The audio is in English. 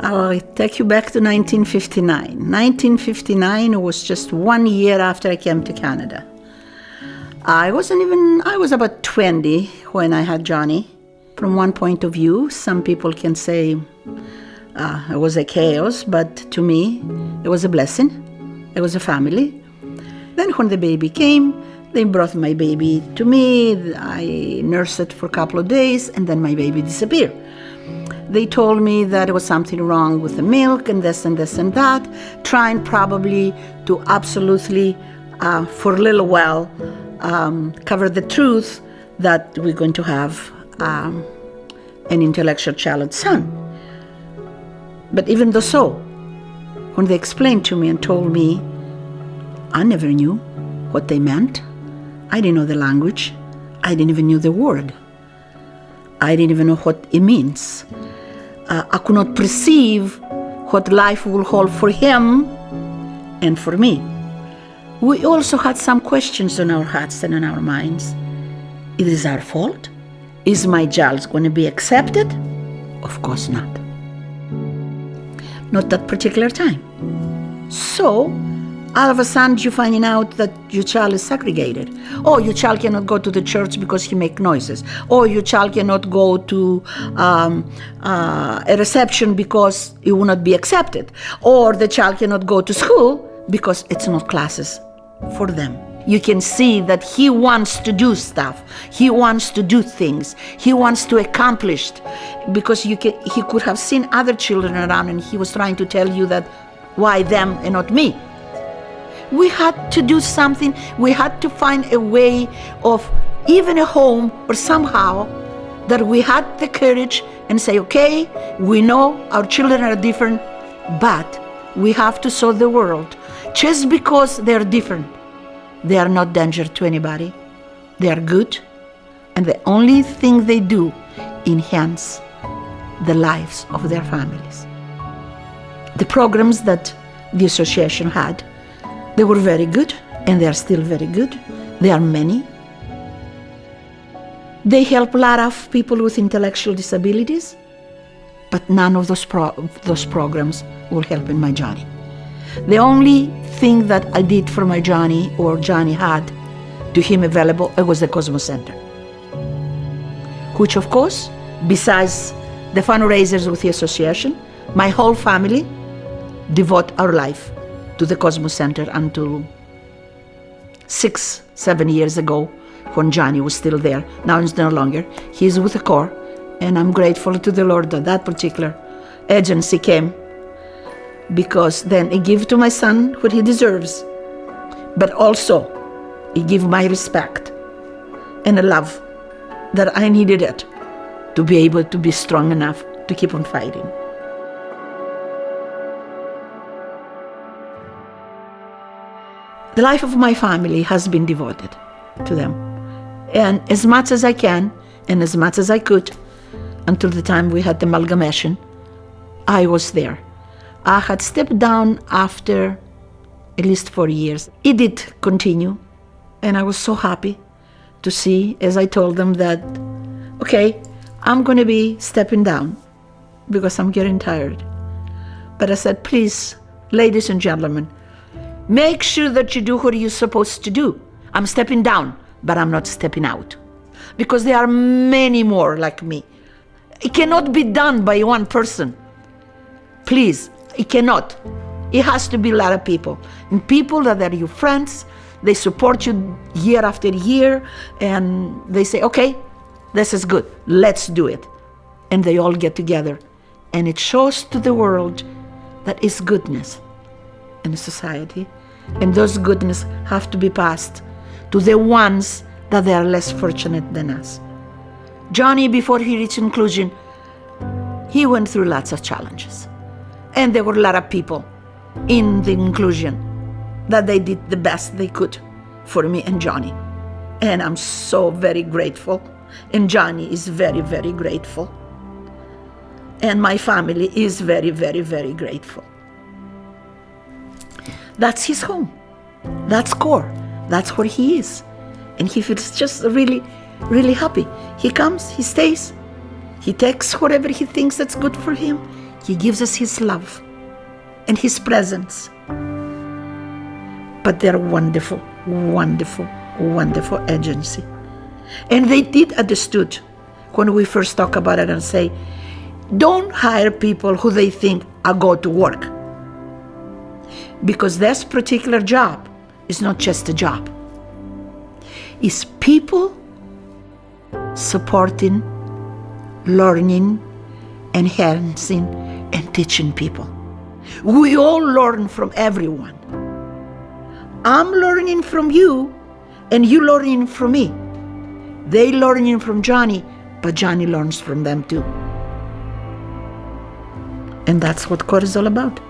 I'll take you back to 1959. 1959 was just 1 year after I came to Canada. I was about 20 when I had Johnny. From one point of view, some people can say it was a chaos, but to me, it was a blessing. It was a family. Then when the baby came, they brought my baby to me. I nursed it for a couple of days, and then my baby disappeared. They told me that there was something wrong with the milk and this and this and that, trying probably to absolutely, for a little while, cover the truth that we're going to have an intellectual child son. But even though so, when they explained to me and told me, I never knew what they meant. I didn't know the language. I didn't even know the word. I didn't even know what it means. I could not perceive what life will hold for him and for me. We also had some questions in our hearts and in our minds. It is our fault? Is my child going to be accepted? Of course not. Not that particular time. So, all of a sudden you're finding out that your child is segregated. Or your child cannot go to the church because he makes noises. Or your child cannot go to a reception because he will not be accepted. Or the child cannot go to school because it's not classes for them. You can see that he wants to do stuff. He wants to do things. He wants to accomplish. Because he could have seen other children around and he was trying to tell you that why them and not me. We had to do something. We had to find a way of even a home or somehow that we had the courage and say, okay, we know our children are different, but we have to show the world. Just because they're different, they are not danger to anybody. They are good, and the only thing they do enhance the lives of their families. The programs that the association had, they were very good, and they are still very good. There are many. They help a lot of people with intellectual disabilities, but none of those programs will help in my Johnny. The only thing that I did for my Johnny, or Johnny had to him available, it was the Cosmos Center. Which, of course, besides the fundraisers with the association, my whole family devote our life to the Cosmos Center until 6-7 years ago, when Johnny was still there. Now he's no longer. He's with the Corps, and I'm grateful to the Lord that that particular agency came, because then he gave to my son what he deserves, but also he gave my respect and a love that I needed it to be able to be strong enough to keep on fighting. The life of my family has been devoted to them. And as much as I can, and as much as I could, until the time we had the amalgamation, I was there. I had stepped down after at least 4 years. It did continue, and I was so happy to see, as I told them, that, okay, I'm going to be stepping down because I'm getting tired. But I said, please, ladies and gentlemen, make sure that you do what you're supposed to do. I'm stepping down, but I'm not stepping out. Because there are many more like me. It cannot be done by one person. Please, it cannot. It has to be a lot of people. And people that are your friends, they support you year after year, and they say, okay, this is good, let's do it. And they all get together. And it shows to the world that is goodness in society. And those goodness have to be passed to the ones that they are less fortunate than us. Johnny, before he reached inclusion, he went through lots of challenges. And there were a lot of people in the inclusion that they did the best they could for me and Johnny. And I'm so very grateful. And Johnny is very, very grateful. And my family is very, very, very grateful. That's his home. That's core. That's where he is. And he feels just really, really happy. He comes, he stays. He takes whatever he thinks that's good for him. He gives us his love and his presence. But they're wonderful, wonderful, wonderful agency. And they did understood when we first talk about it and say, don't hire people who they think are go to work. Because this particular job is not just a job. It's people supporting, learning, enhancing, and teaching people. We all learn from everyone. I'm learning from you, and you learning from me. They learning from Johnny, but Johnny learns from them too. And that's what CORE is all about.